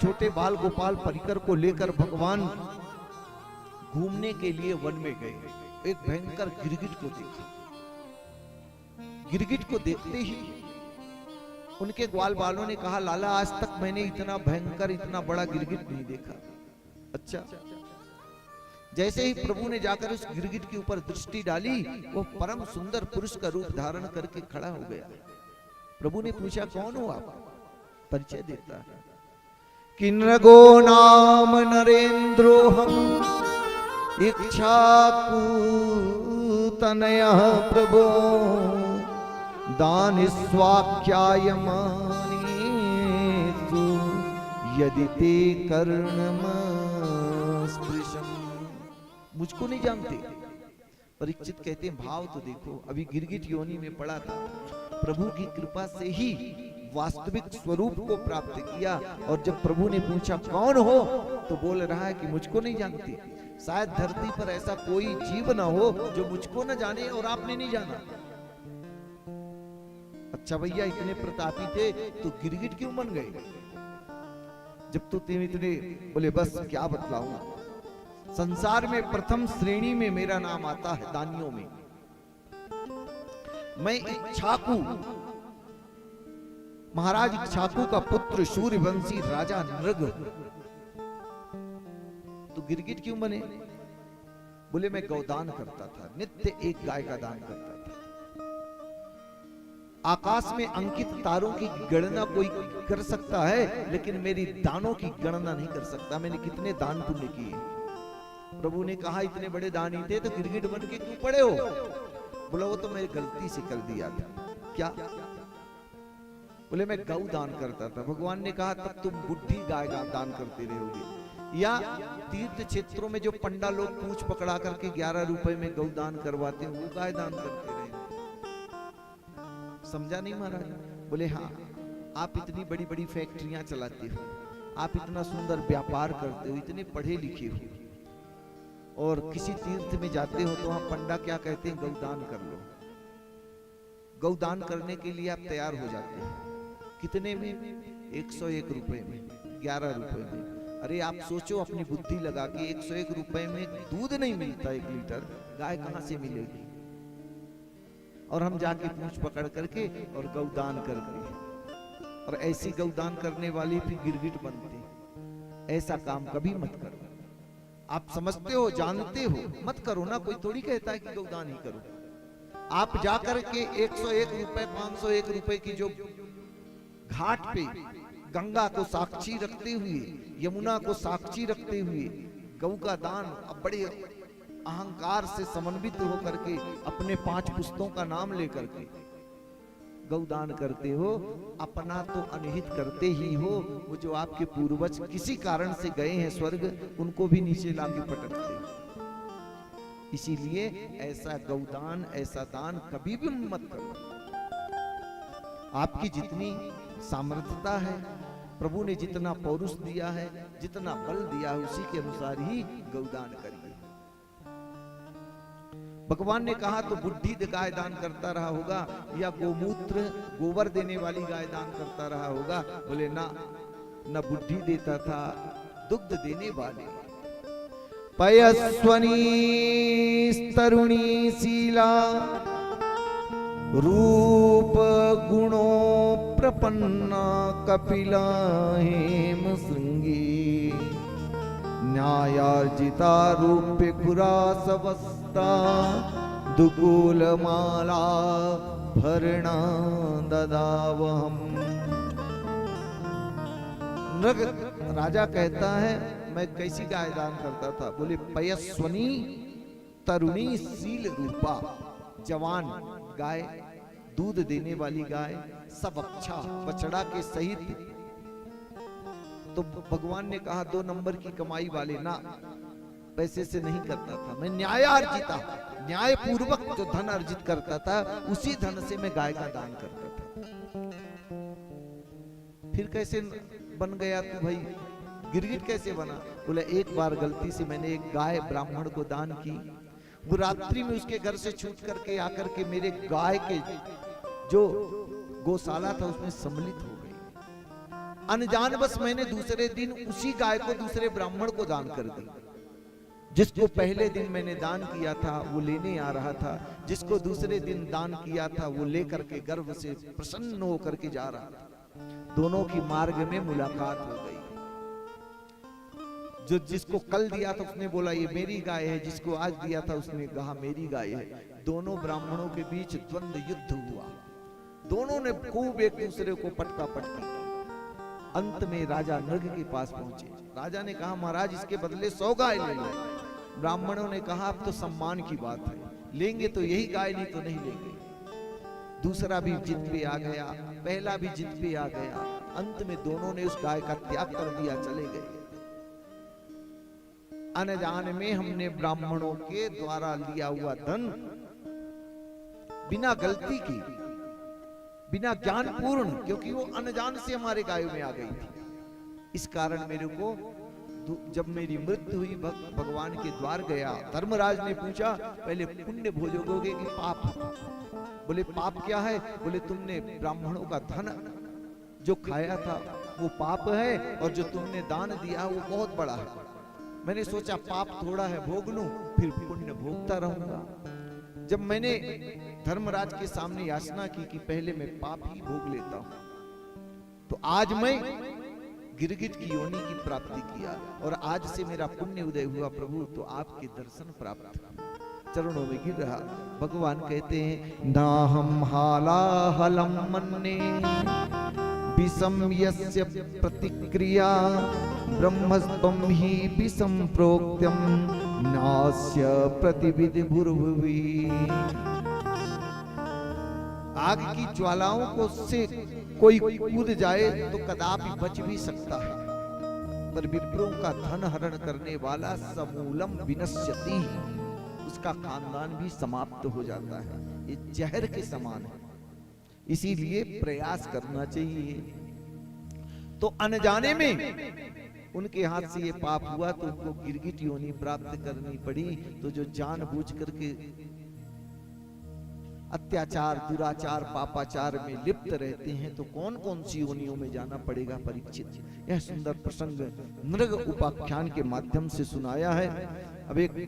छोटे बाल गोपाल परिकर को लेकर भगवान घूमने के लिए वन में गए। एक भयंकर गिरगिट को देखा। गिरगिट को देखते ही उनके ग्वाल बालों ने कहा, लाला आज तक मैंने इतना भयंकर इतना बड़ा गिरगिट नहीं देखा। अच्छा, जैसे ही प्रभु ने जाकर उस गिरगिट के ऊपर दृष्टि डाली, वो परम सुंदर पुरुष का रूप धारण करके खड़ा हो गया। प्रभु ने पूछा, कौन हो आप? परिचय देता है कि नृगो नाम नरेंद्रो हम इच्छाकूतनयः प्रभो दान स्वाख्यायमानेषु यदि ते कर्णमस्पृशम्। मुझको नहीं जानते? परीक्षित कहते हैं, भाव तो देखो, अभी गिरगिट योनि में पड़ा था, प्रभु की कृपा से ही वास्तविक स्वरूप को प्राप्त किया। और जब प्रभु ने पूछा कौन हो, तो बोल रहा है कि मुझको नहीं जानते। शायद धरती पर ऐसा कोई जीव ना हो जो मुझको न जाने और आपने नहीं जाना। अच्छा भैया, इतने प्रतापी थे तो गिरगिट क्यों बन गए? जब तो तुम इतने, बोले बस क्या बतलाऊं, संसार में प्रथम श्रेणी में मेरा नाम आता है दानियों में। मैं इक्ष्वाकु, महाराज इक्ष्वाकु का पुत्र सूर्यवंशी राजा नृग। तो गिरगिट क्यों बने? बोले मैं गौदान करता था, नित्य एक गाय का दान करता था। आकाश में अंकित तारों की गणना कोई कर सकता है, लेकिन मेरी दानों की गणना नहीं कर सकता। मैंने कितने दान पुण्य किए। प्रभु ने कहा, इतने बड़े दानी थे तो गिरगिट बन के क्यों पड़े हो? बोला वो तो मैं गलती से कर दिया था। क्या? बोले मैं गौ दान करता था। भगवान ने कहा, तब तुम बुद्धि गाय का दान करते रहोगे। या तीर्थ क्षेत्रों में जो पंडा लोग पूंछ पकड़ा करके 11 रुपए में गौ दान करवाते हैं, वो गाय दान करते रहे। समझा नहीं महाराज? बोले हाँ, आप इतनी बड़ी बड़ी फैक्ट्रियां चलाते हो, आप इतना सुंदर व्यापार करते हो, इतने पढ़े लिखे हो, और किसी तीर्थ में जाते हो तो वहां पंडा क्या कहते हैं, गौदान कर लो। गौदान करने के लिए आप तैयार हो जाते हैं। कितने में? 101 रुपए में, 11 रुपए में। अरे आप सोचो, अपनी बुद्धि लगा के 101 रुपए में दूध नहीं मिलता 1 लीटर, गाय कहां से मिलेगी? और हम जाके पूंछ पकड़ करके और गौदान कर दिए, और ऐसी गौदान करने वाली भी गिरगिट बनती। ऐसा काम कभी मत करो। आप समझते हो, जानते हो, मत करो ना। कोई थोड़ी कहता है कि गौदान ही करो। आप जाकर के 101 रुपए 501 रुपए की जो घाट पे गंगा को साक्षी रखते हुए, यमुना को साक्षी रखते हुए गौ का दान बड़े अहंकार से समन्वित होकर के अपने 5 पुस्तों का नाम लेकर के गौदान करते हो, अपना तो अनहित करते ही हो। वो जो आपके पूर्वज किसी कारण से गए हैं स्वर्ग, उनको भी नीचे लाके पटकते। इसीलिए ऐसा गौदान, ऐसा दान कभी भी मत करो। आपकी जितनी सामर्थ्यता है, प्रभु ने जितना पौरुष दिया है, जितना बल दिया है, उसी के अनुसार ही गौदान करिए। भगवान ने कहा तो बुद्धि गाय दान करता रहा होगा, या गोमूत्र गोबर देने वाली गाय दान करता रहा होगा? बोले ना, न बुद्धि देता था, दुग्ध देने वाले। पयस्वनी तरुणी शीला रूप गुणो प्रपन्ना कपिला हेम श्रृंगी न्यायार्जिता रूप्य कुरासवस्ता दुकूल माला भरणा ददावहम। नृग राजा कहता है, मैं कैसी गाय दान करता था? बोले पयस्वनी तरुणी शील रूपा, जवान गाय, दूध देने वाली गाय, सब अच्छा, बछड़ा के सहित। तो भगवान ने कहा 2 नंबर की कमाई वाले ना, पैसे से नहीं करता था मैं, न्याय अर्जिता, न्याय पूर्वक जो धन अर्जित करता था, उसी धन से मैं गाय का दान करता था। फिर कैसे बन गया तू भाई? गिरगिट कैसे बना? बोले एक बार गलती से मैंने एक गाय ब्राह्मण को दान की, वो रात्रि में उसके घर से छूट करके आकर के मेरे गाय के जो गौशाला था उसमें सम्मिलित हो गई। अनजान बस मैंने दूसरे दिन उसी गाय को दूसरे ब्राह्मण को दान कर दी। जिसको पहले दिन मैंने दान किया था वो लेने आ रहा था, जिसको दूसरे दिन दान किया था वो लेकर के गर्व से प्रसन्न होकर के जा रहा था। दोनों की मार्ग में मुलाकात हो गई। जो जिसको कल दिया था उसने बोला ये मेरी गाय है, जिसको आज दिया था उसने कहा मेरी गाय है। दोनों ब्राह्मणों के बीच द्वंद्व युद्ध हुआ। दोनों ने खूब एक दूसरे को पटका पटकी। अंत में राजा नृग के पास पहुंचे। राजा ने कहा महाराज इसके बदले 100 गाय ले लो। ब्राह्मणों ने कहा अब तो सम्मान की बात है, लेंगे तो यही गाय, नहीं तो नहीं लेंगे। दूसरा भी जिद पे आ गया, पहला भी जिद पे आ गया। अंत में दोनों ने उस गाय का त्याग कर दिया, चले गए। अनजान में हमने ब्राह्मणों के द्वारा लिया हुआ धन बिना गलती की, बिना ज्ञान पूर्ण, क्योंकि वो अनजान से हमारे गायों में आ गई थी। इस कारण मेरे को जब मेरी मृत्यु हुई भगवान के द्वार गया। धर्मराज ने पूछा पहले पुण्य भोगोगे कि पाप? बोले पाप क्या है? बोले तुमने ब्राह्मणों का धन जो खाया था वो पाप है, और जो तुमने दान दिया वो बहुत बड़ा है। मैंने सोचा पाप थोड़ा है, भोग लूं, फिर पुण्य भोगता रहूंगा। जब मैंने धर्मराज के सामने याचना की कि पहले मैं पाप ही भोग लेता हूं, तो आज मैं गिरगिट की योनि की प्राप्ति किया, और आज से मेरा पुण्य उदय हुआ प्रभु, तो आपके दर्शन प्राप्त चरणों में गिर रहा। भगवान कहते हैं ना हम हालाहलम मन्ने विषम यस्य प्रतिक्रिया ब्रह्मस्त्वं ही विषम प्रोक्त्यम नास्य प्रतिविधि भुर्भुवि। आग की ज्वालाओं को से कोई कूद जाए तो कदापि बच भी सकता है, पर विप्रों का धन हरण करने वाला समूलम विनश्यति, उसका खानदान भी समाप्त हो जाता है। ये जहर के समान है, इसीलिए प्रयास करना चाहिए। तो अनजाने में उनके हाथ से ये पाप हुआ तो उनको गिरगिट योनि प्राप्त करनी पड़ी। तो जो जानबूझ करके अत्याचार, दुराचार, पापाचार में लिप्त रहते हैं तो कौन कौन सी योनियों में जाना पड़ेगा परीक्षित। यह सुंदर प्रसंग नृग उपाख्यान के माध्यम से सुनाया है। अब एक